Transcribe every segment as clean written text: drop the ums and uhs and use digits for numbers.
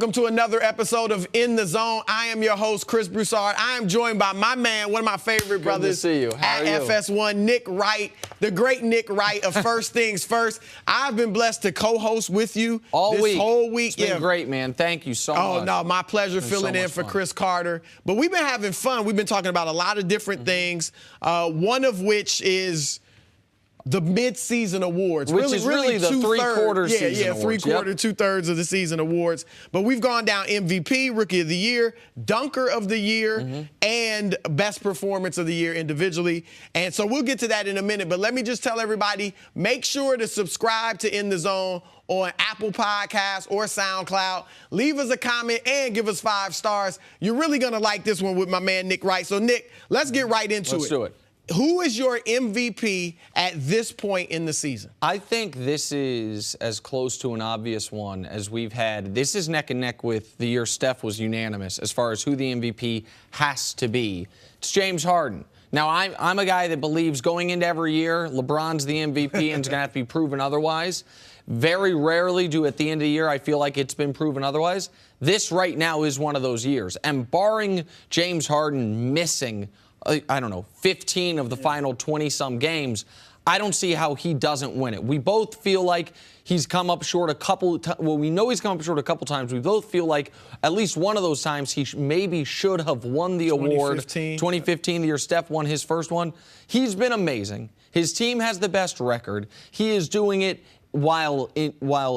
Welcome to another episode of In the Zone. I am your host, Chris Broussard. I am joined by my man, one of my favorite brothers. Good to see you. How are you? At FS1, Nick Wright, the great Nick Wright of First Things First. I've been blessed to co-host with you this whole week. It's been great, man. Thank you so much. Oh, no, my pleasure filling in for Chris Carter. But we've been having fun. We've been talking about a lot of different things, one of which is the Midseason awards. Which is really the three-quarter season Yeah, awards. three-quarter, Yep. two-thirds of the season awards. But we've gone down MVP, Rookie of the Year, Dunker of the Year, and Best Performance of the Year individually. And so we'll get to that in a minute. But let me just tell everybody, make sure to subscribe to In the Zone on Apple Podcasts or SoundCloud. Leave us a comment and give us 5 stars. You're really going to like this one with my man Nick Wright. So, Nick, let's get right into it. Let's do it. Who is your MVP at this point in the season? I think this is as close to an obvious one as we've had. This is neck and neck with the year Steph was unanimous as far as who the MVP has to be. It's James Harden. Now, I'm a guy that believes going into every year, LeBron's the MVP and it's going to have to be proven otherwise. Very rarely do at the end of the year I feel like it's been proven otherwise. This right now is one of those years. And barring James Harden missing, I don't know, 15 of the final 20-some games, I don't see how he doesn't win it. We both feel like he's come up short a couple well, we know he's come up short a couple times. We both feel like at least one of those times he maybe should have won the award. 2015, the year Steph won his first one. He's been amazing. His team has the best record. He is doing it while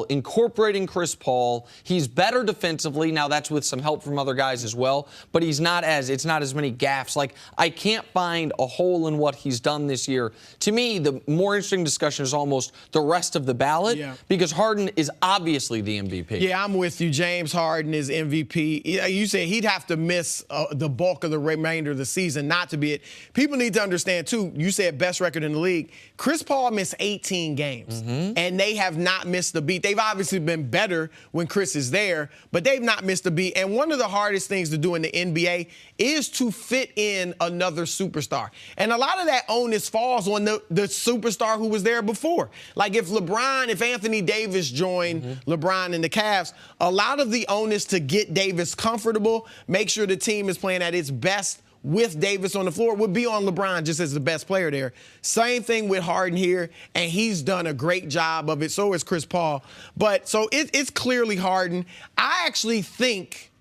incorporating Chris Paul. He's better defensively. Now, that's with some help from other guys as well, but it's not as many gaffes. Like, I can't find a hole in what he's done this year. To me, the more interesting discussion is almost the rest of the ballot, because Harden is obviously the MVP. Yeah, I'm with you. James Harden is MVP. You said he'd have to miss the bulk of the remainder of the season not to be it. People need to understand, too, you said best record in the league. Chris Paul missed 18 games, and they have not missed a beat. They've obviously been better when Chris is there, but they've not missed a beat. And one of the hardest things to do in the NBA is to fit in another superstar. And a lot of that onus falls on the superstar who was there before. Like if Anthony Davis joined LeBron and the Cavs, a lot of the onus to get Davis comfortable, make sure the team is playing at its best with Davis on the floor would be on LeBron just as the best player there. Same thing with Harden here, and he's done a great job of it. So is Chris Paul. But so it's clearly Harden. I actually think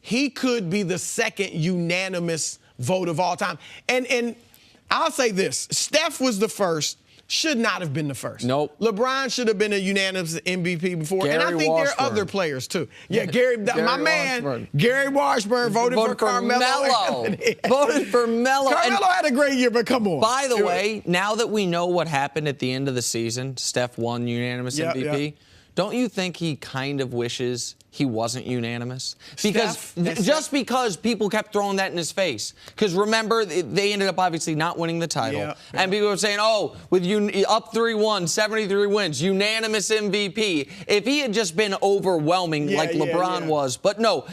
he could be the second unanimous vote of all time. And I'll say this. Steph was the first. Should not have been the first. Nope. LeBron should have been a unanimous MVP before. And I think there are other players, too. Yeah, my man, Gary Washburn voted for Carmelo. Voted for Melo. Carmelo had a great year, but come on. By the way, now that we know what happened at the end of the season, Steph won unanimous MVP. Don't you think he kind of wishes he wasn't unanimous? Because just because people kept throwing that in his face. Because remember, they ended up obviously not winning the title. And people were saying, oh, with you up 3-1, 73 wins, unanimous MVP. If he had just been overwhelming like LeBron was. But no,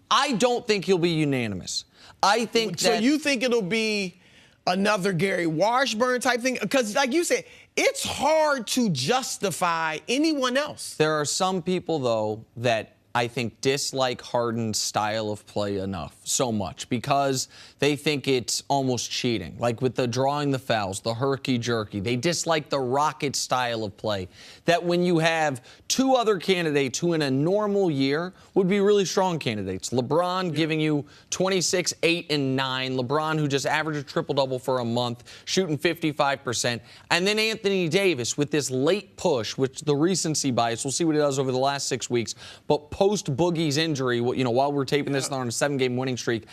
I don't think he'll be unanimous. I think so you think it'll be another Gary Washburn type thing? Because like you said, it's hard to justify anyone else. There are some people, though, that I think dislike Harden's style of play enough, so much, because they think it's almost cheating. Like with the drawing the fouls, the herky-jerky. They dislike the Rocket style of play. That when you have 2 other candidates who in a normal year would be really strong candidates. LeBron giving you 26, 8, and 9. LeBron who just averaged a triple-double for a month, shooting 55%. And then Anthony Davis with this late push, which the recency bias, we'll see what he does over the last 6 weeks, but post-Boogie's injury, while we're taping this on a 7-game winning streak,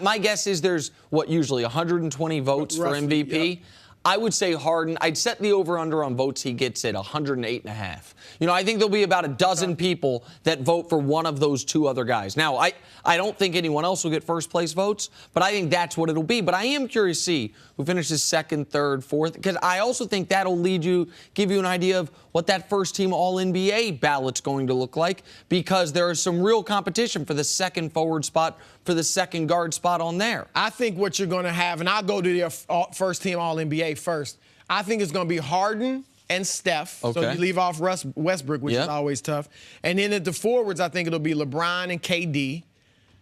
my guess is there's, usually 120 votes for MVP. I would say Harden, I'd set the over-under on votes he gets at 108.5. I think there'll be about a dozen people that vote for one of those 2 other guys. Now, I don't think anyone else will get first-place votes, but I think that's what it'll be. But I am curious to see who finishes second, third, fourth, because I also think that'll give you an idea of what that first-team All-NBA ballot's going to look like, because there is some real competition for the second forward spot, for the second guard spot on there. I think what you're going to have, and I'll go to your first-team All-NBA first, I think it's going to be Harden, and Steph. Okay. So you leave off Westbrook, which is always tough. And then at the forwards, I think it'll be LeBron and KD.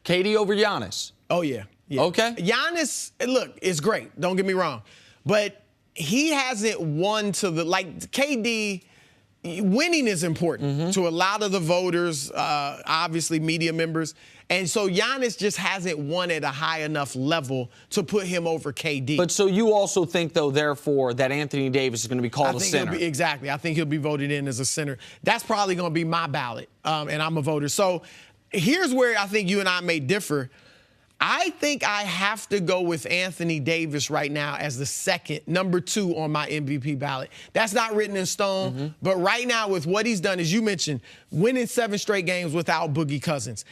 KD over Giannis. Oh, yeah. Okay. Giannis, look, is great. Don't get me wrong. But he hasn't won to the, like, KD, winning is important to a lot of the voters, obviously media members. And so Giannis just hasn't won at a high enough level to put him over KD. But so you also think, though, therefore, that Anthony Davis is going to be called a center? Exactly. I think he'll be voted in as a center. That's probably going to be my ballot, and I'm a voter. So here's where I think you and I may differ. I think I have to go with Anthony Davis right now as the second, number 2 on my MVP ballot. That's not written in stone, but right now with what he's done, as you mentioned, winning 7 straight games without Boogie Cousins,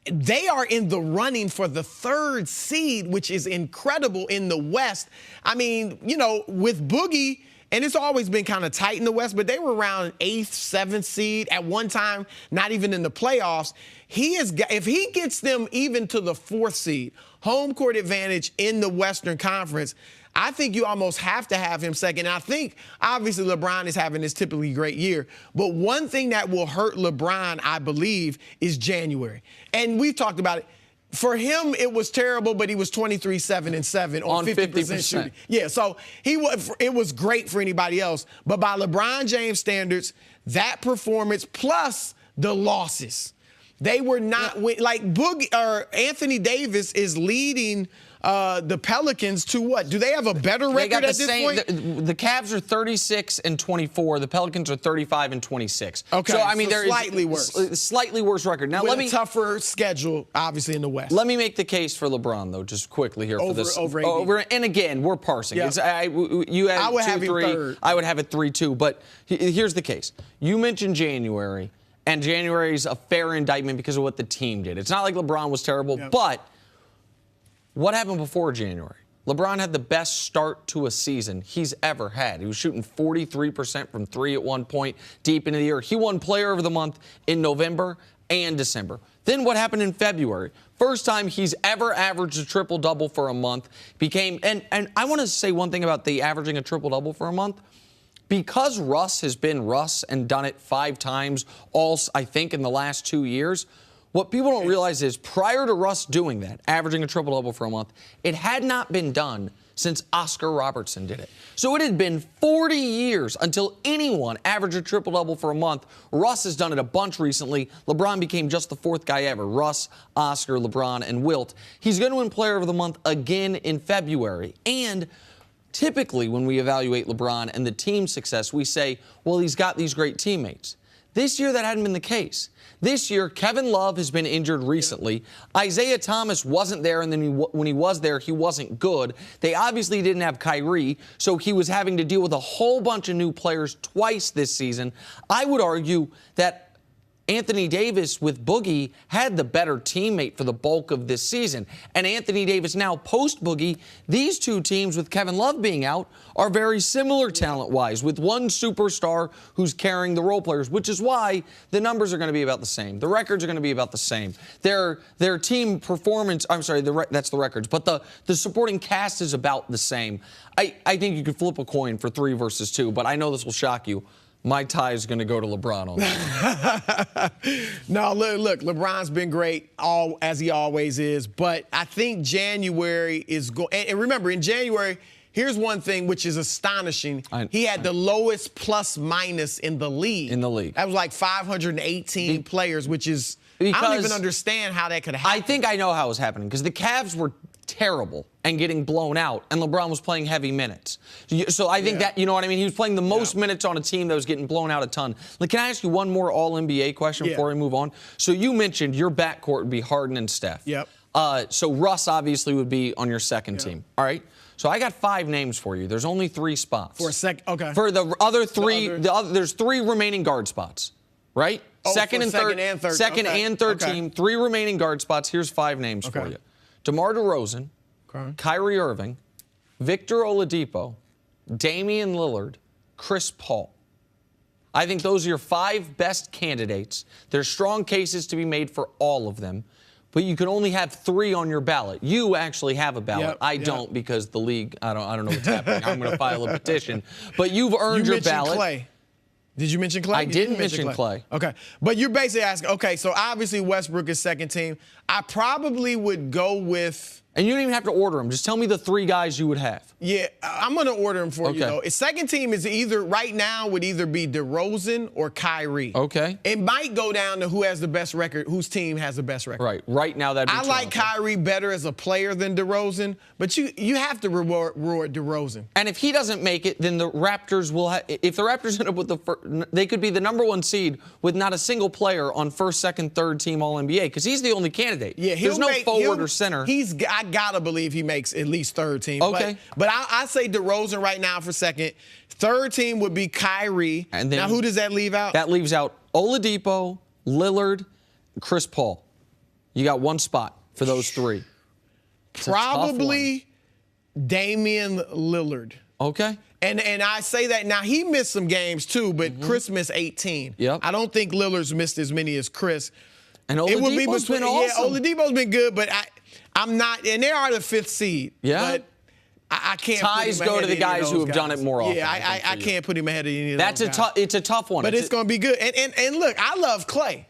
they are in the running for the 3rd seed, which is incredible in the West. I mean, you know, with Boogie, and it's always been kind of tight in the West, but they were around 8th, 7th seed at one time, not even in the playoffs. If he gets them even to the 4th seed, home court advantage in the Western Conference, I think you almost have to have him second. And I think, obviously, LeBron is having this typically great year. But one thing that will hurt LeBron, I believe, is January. And we've talked about it. For him, it was terrible, but he was 23-7-7 on 50% shooting. Yeah, so it was great for anybody else. But by LeBron James standards, that performance plus the losses, they were not like Anthony Davis is leading the Pelicans to what? Do they have a better record at this point? The Cavs are 36-24. The Pelicans are 35-26. Okay, so I mean, they're slightly worse. Slightly worse record. Now With a tougher schedule, obviously in the West. Let me make the case for LeBron though, just quickly here for this. Over AD. And again, we're parsing. Yeah. You had I would 2, have 3. him third. I would have it 3-2. But here's the case. You mentioned January, and January is a fair indictment because of what the team did. It's not like LeBron was terrible, but what happened before January? LeBron had the best start to a season he's ever had. He was shooting 43% from 3 at one point deep into the year. He won Player of the Month in November and December. Then what happened in February? First time he's ever averaged a triple-double for a month. And I want to say one thing about the averaging a triple-double for a month. Because Russ has been Russ and done it 5 times I think, in the last 2 years, what people don't realize is prior to Russ doing that, averaging a triple-double for a month, it had not been done since Oscar Robertson did it. So it had been 40 years until anyone averaged a triple-double for a month. Russ has done it a bunch recently. LeBron became just the 4th guy ever. Russ, Oscar, LeBron, and Wilt. He's going to win Player of the Month again in February. And typically when we evaluate LeBron and the team's success, we say, well, he's got these great teammates. This year, that hadn't been the case. This year, Kevin Love has been injured recently. Isaiah Thomas wasn't there, and then when he was there, he wasn't good. They obviously didn't have Kyrie, so he was having to deal with a whole bunch of new players twice this season. I would argue that Anthony Davis with Boogie had the better teammate for the bulk of this season. And Anthony Davis now post-Boogie, these 2 teams with Kevin Love being out are very similar talent-wise, with one superstar who's carrying the role players, which is why the numbers are going to be about the same. The records are going to be about the same. Their team performance, I'm sorry, that's the records, but the supporting cast is about the same. I think you could flip a coin for 3 versus 2, but I know this will shock you. My tie is going to go to LeBron on that. No, look, LeBron's been great, as he always is. But I think January is going. And remember, in January, here's one thing which is astonishing. He had the lowest plus-minus in the league. That was like 518 players, which is, I don't even understand how that could happen. I think I know how it was happening because the Cavs were terrible and getting blown out, and LeBron was playing heavy minutes. So I think that, you know what I mean? He was playing the most minutes on a team that was getting blown out a ton. Like, can I ask you one more All-NBA question before we move on? So you mentioned your backcourt would be Harden and Steph. Yep. So Russ obviously would be on your second team. All right? So I got 5 names for you. There's only 3 spots. For a second, okay. For the other 3, there's 3 remaining guard spots, right? Second and third team, 3 remaining guard spots. Here's 5 names for you. DeMar DeRozan, Kyrie Irving, Victor Oladipo, Damian Lillard, Chris Paul. I think those are your 5 best candidates. There's strong cases to be made for all of them. but you can only have 3 on your ballot. You actually have a ballot. Yep, I don't because the league, I don't know what's happening. I'm going to file a petition. But you've earned your ballot. Clay. Did you mention Clay? I didn't mention Clay. Okay. But you're basically asking, okay, so obviously Westbrook is second team. I probably would go with... And you don't even have to order them. Just tell me the 3 guys you would have. Yeah, I'm going to order them for you, though. His second team is right now would either be DeRozan or Kyrie. Okay. It might go down to who has the best record, whose team has the best record. Right now that'd be I like Kyrie better as a player than DeRozan, but you have to reward DeRozan. And if he doesn't make it, then the Raptors will have, if the Raptors end up with they could be the #1 seed with not a single player on first, second, third team All-NBA because he's the only candidate. Yeah, there's no forward or center. I gotta believe he makes at least third team. Okay. But I say DeRozan right now for second. Third team would be Kyrie. And then, now, who does that leave out? That leaves out Oladipo, Lillard, Chris Paul. You got 1 spot for those 3. Probably Damian Lillard. Okay. And I say that now he missed some games too, but Chris missed 18. Yep. I don't think Lillard's missed as many as Chris. And Oladipo's been awesome. Yeah, Oladipo's been good, but I'm not, and they are the 5th seed. Yeah. But I can't. Ties go to the guys who have done it more often. Yeah, I can't put him ahead of any of those guys. It's a tough one. But it's going to be good. And look, I love Clay.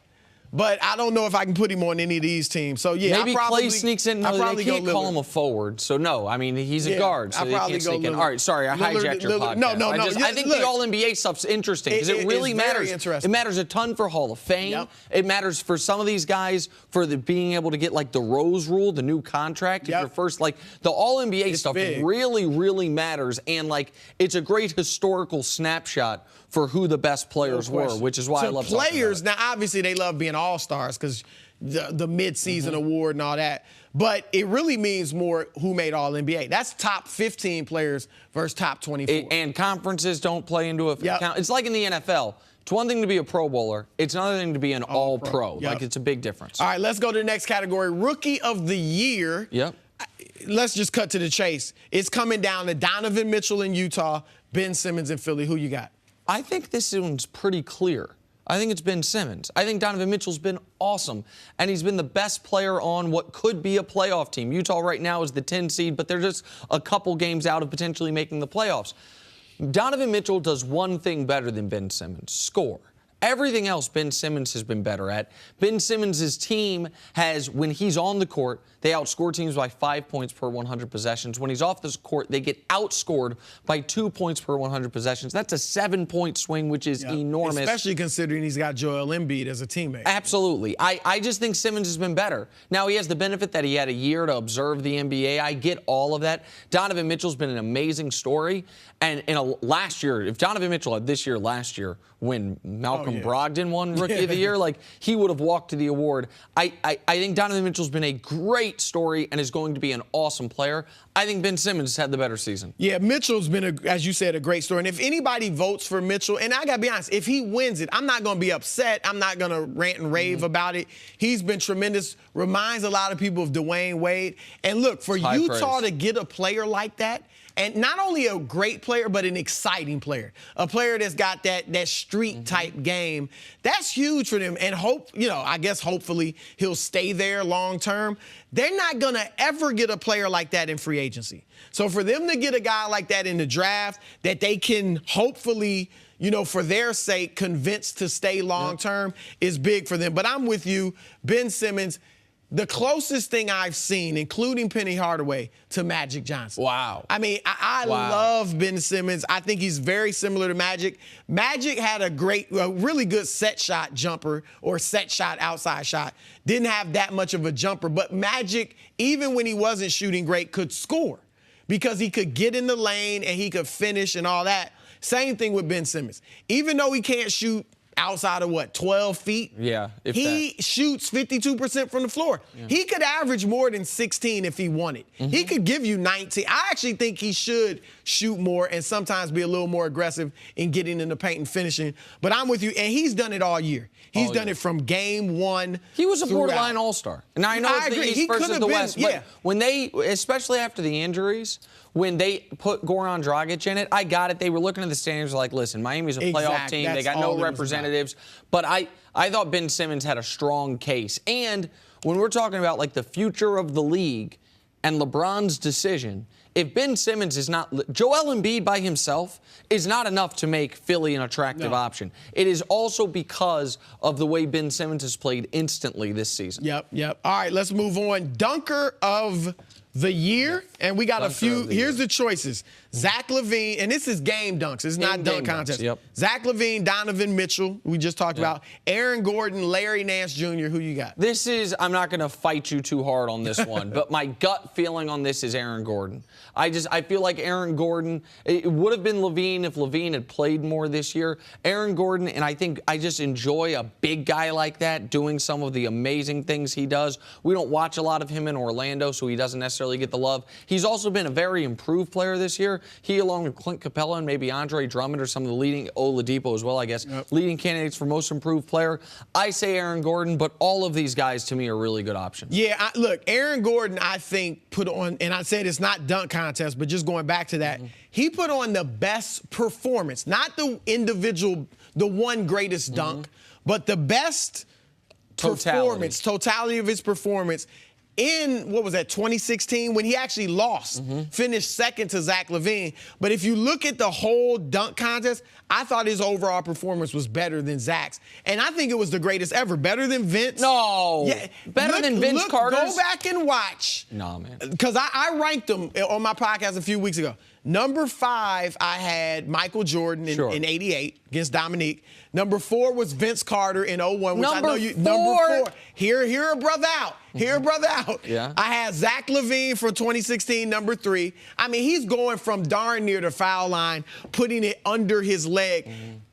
But I don't know if I can put him on any of these teams. So, yeah, maybe Clay sneaks in. No, they can't call him a forward. So, no. I mean, he's a guard, so they can't sneak in. All right, sorry, I hijacked your podcast. No. I think the All-NBA stuff's interesting because it really matters. It matters a ton for Hall of Fame. Yep. It matters for some of these guys for being able to get, like, the Rose Rule, the new contract. Yep. If you're first, like, the All-NBA stuff big. really, really matters. And, like, it's a great historical snapshot for who the best players were, which is why I love players. Now, obviously, they love being all-stars because the midseason award and all that. But it really means more who made All-NBA. That's top 15 players versus top 24. And conferences don't play into a count. It's like in the NFL. It's one thing to be a Pro Bowler. It's another thing to be an All-Pro. Yep. Like, it's a big difference. All right, let's go to the next category. Rookie of the Year. Yep. Let's just cut to the chase. It's coming down to Donovan Mitchell in Utah, Ben Simmons in Philly. Who you got? I think this one's pretty clear. I think it's Ben Simmons. I think Donovan Mitchell's been awesome, and he's been the best player on what could be a playoff team. Utah right now is the 10 seed, but they're just a couple games out of potentially making the playoffs. Donovan Mitchell does one thing better than Ben Simmons: score. Everything else Ben Simmons has been better at. Ben Simmons' team has, when he's on the court, they outscore teams by 5 points per 100 possessions. When he's off the court, they get outscored by 2 points per 100 possessions. That's a 7-point swing, which is enormous. Especially considering he's got Joel Embiid as a teammate. Absolutely. I just think Simmons has been better. Now, he has the benefit that he had a year to observe the NBA. I get all of that. Donovan Mitchell's been an amazing story. And last year, if Donovan Mitchell had this year last year when Malcolm Brogdon won Rookie of the Year, like, he would have walked to the award. I think Donovan Mitchell's been a great story and is going to be an awesome player. I think Ben Simmons had the better season. Yeah, Mitchell's been, as you said, a great story. And if anybody votes for Mitchell, and I got to be honest, if he wins it, I'm not going to be upset. I'm not going to rant and rave about it. He's been tremendous. Reminds a lot of people of Dwayne Wade. And look, for Utah to get a player like that, and not only a great player, but an exciting player. A player that's got that street-type game. That's huge for them. And I guess hopefully he'll stay there long term. They're not going to ever get a player like that in free agency. So for them to get a guy like that in the draft that they can hopefully, for their sake, convince to stay long term is big for them. But I'm with you, Ben Simmons. The closest thing I've seen, including Penny Hardaway, to Magic Johnson. Wow. I mean, I love Ben Simmons. I think he's very similar to Magic. Magic had a really good set shot jumper or set shot outside shot. Didn't have that much of a jumper. But Magic, even when he wasn't shooting great, could score because he could get in the lane and he could finish and all that. Same thing with Ben Simmons. Even though he can't shoot outside of 12 feet? Yeah. He shoots 52% from the floor. Yeah. He could average more than 16 if he wanted. He could give you 19. I actually think he should shoot more and sometimes be a little more aggressive in getting in the paint and finishing. But I'm with you, and he's done it all year. He's done it from game one. He was a borderline all-star. Now, I know it's the East versus the West, but when they, especially after the injuries, when they put Goran Dragic in it, I got it. They were looking at the standings like, listen, Miami's a playoff team. They got no representatives. But I thought Ben Simmons had a strong case. And when we're talking about like the future of the league and LeBron's decision, if Ben Simmons is not, Joel Embiid by himself is not enough to make Philly an attractive option. It is also because of the way Ben Simmons has played instantly this season. Yep. All right, let's move on. Dunker of the year, and we got a few. Here's the choices. Zach LaVine, and this is game dunks. It's not dunk contest. Yep. Zach LaVine, Donovan Mitchell, we just talked about. Aaron Gordon, Larry Nance Jr., who you got? This is, I'm not going to fight you too hard on this one, but my gut feeling on this is Aaron Gordon. I feel like Aaron Gordon, it would have been LaVine if LaVine had played more this year. Aaron Gordon, and I think I just enjoy a big guy like that doing some of the amazing things he does. We don't watch a lot of him in Orlando, so he doesn't necessarily get the love. He's also been a very improved player this year. He, along with Clint Capella and maybe Andre Drummond, are some of the leading, Oladipo as well, I guess, leading candidates for most improved player. I say Aaron Gordon, but all of these guys to me are really good options. Yeah, look, Aaron Gordon, I think, put on, and I said it's not dunk contest, but just going back to that, he put on the best performance, not the individual, the one greatest dunk, but the best performance, totality of his performance in, what was that, 2016, when he actually lost, finished second to Zach LaVine. But if you look at the whole dunk contest, I thought his overall performance was better than Zach's. And I think it was the greatest ever. Better than Vince. No. Yeah. Better than Vince Carter's? Go back and watch. No, man. Because I ranked them on my podcast a few weeks ago. Number 5, I had Michael Jordan in 88 against Dominique. Number 4 was Vince Carter in 01, which I know you. Number 4. Hear a brother out. Hear a brother out. Yeah. I had Zach LaVine for 2016, number 3. I mean, he's going from darn near the foul line, putting it under his leg.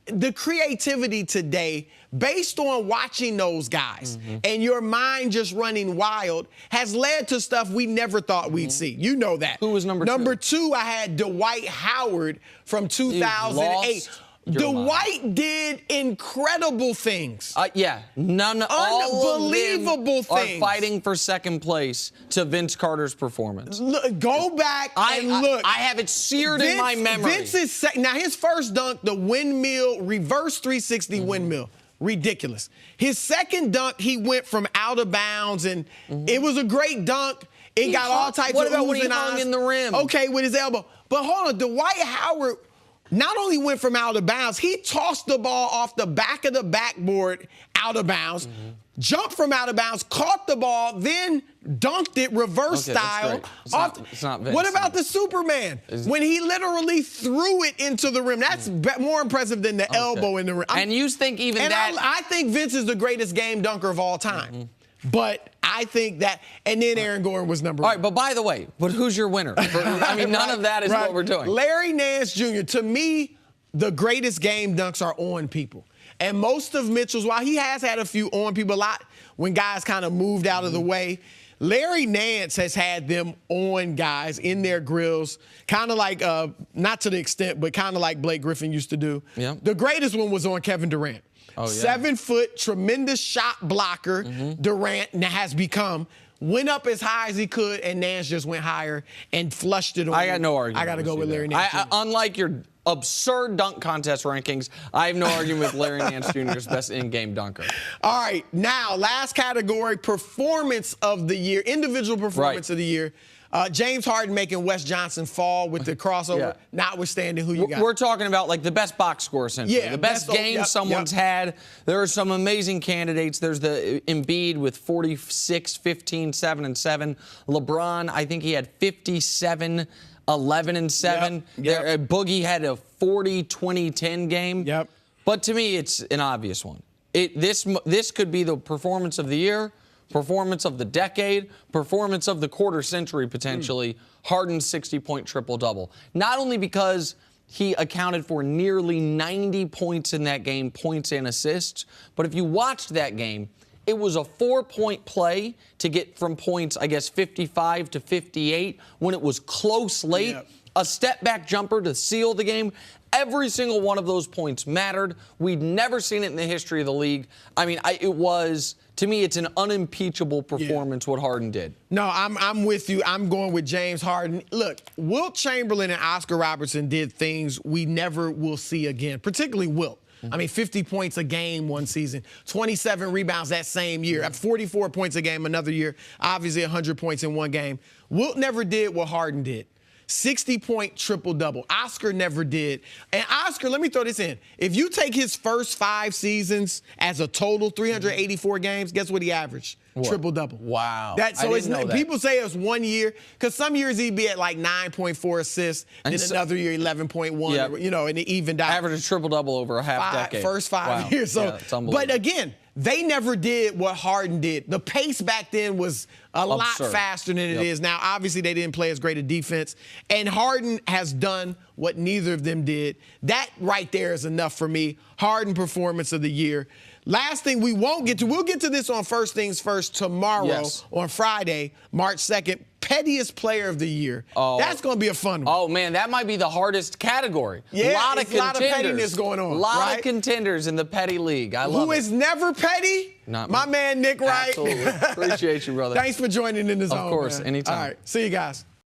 The creativity today, based on watching those guys and your mind just running wild, has led to stuff we never thought we'd see. You know that. Who was number 2? Number 2, I had Dwight Howard from 2008. Dwight did incredible things. Yeah, unbelievable things. Are fighting for second place to Vince Carter's performance. Look, go back and look. I have it seared in my memory. Vince's now his first dunk, the windmill, reverse 360 windmill. Ridiculous. His second dunk, he went from out of bounds, and it was a great dunk. It got all types of What about when he and hung in the rim? Okay, with his elbow. But hold on, Dwight Howard not only went from out of bounds, he tossed the ball off the back of the backboard out of bounds, jumped from out of bounds, caught the ball, then dunked it reverse style. It's not Vince. What about the Superman? When he literally threw it into the rim. That's more impressive than the elbow in the rim. And you think even that... I think Vince is the greatest game dunker of all time. But I think that, and then Aaron Gordon was number 1. All right, but by the way, who's your winner? I mean, none of that is what we're doing. Larry Nance Jr., to me, the greatest game dunks are on people. And most of Mitchell's, while he has had a few on people a lot when guys kind of moved out of the way, Larry Nance has had them on guys in their grills, kind of like, not to the extent, but kind of like Blake Griffin used to do. Yeah. The greatest one was on Kevin Durant. 7-foot, tremendous shot blocker, Durant has become. Went up as high as he could, and Nance just went higher and flushed it on. I got no argument. I got to go with Larry Nance. Unlike your absurd dunk contest rankings, I have no argument with Larry Nance Jr.'s best in-game dunker. All right, now, last category, performance of the year, individual performance of the year. James Harden making Wes Johnson fall with the crossover, notwithstanding who you got. We're talking about like the best box score, essentially. Yeah, the best game someone's had. There are some amazing candidates. There's the Embiid with 46, 15, 7, and 7. LeBron, I think he had 57, 11, and 7. Boogie had a 40, 20, 10 game. But to me, it's an obvious one. This could be the performance of the year, performance of the decade, performance of the quarter century, potentially. Harden's 60-point triple-double. Not only because he accounted for nearly 90 points in that game, points and assists, but if you watched that game, it was a 4-point play to get from points, I guess, 55 to 58 when it was close late. A step-back jumper to seal the game. Every single one of those points mattered. We'd never seen it in the history of the league. I mean, to me, it's an unimpeachable performance what Harden did. No, I'm with you. I'm going with James Harden. Look, Wilt Chamberlain and Oscar Robertson did things we never will see again, particularly Wilt. I mean, 50 points a game one season, 27 rebounds that same year, 44 points a game another year, obviously 100 points in one game. Wilt never did what Harden did. 60-point triple-double. Oscar never did. And Oscar, let me throw this in. If you take his first 5 seasons as a total, 384 games, guess what he averaged? What? Triple-double. Wow. So I didn't know that. People say it was 1 year, because some years he'd be at like 9.4 assists, and then another year 11.1, Yep. you know, and it evened out. Averaged a triple-double over a half decade. First 5 Wow. years. So, yeah, it's unbelievable. but again, they never did what Harden did. The pace back then was a lot faster than it is now. Obviously, they didn't play as great a defense. And Harden has done what neither of them did. That right there is enough for me. Harden performance of the year. Last thing we won't get to, we'll get to this on First Things First tomorrow on Friday, March 2nd. Pettiest player of the year. Oh, that's going to be a fun one. Oh, man, that might be the hardest category. Yeah, a lot of pettiness going on. A lot of contenders in the petty league. I love it. Who is never petty? Not my man, Nick Wright. Absolutely. Appreciate you, brother. Thanks for joining in the zone. Of course, man. anytime. All right, see you guys.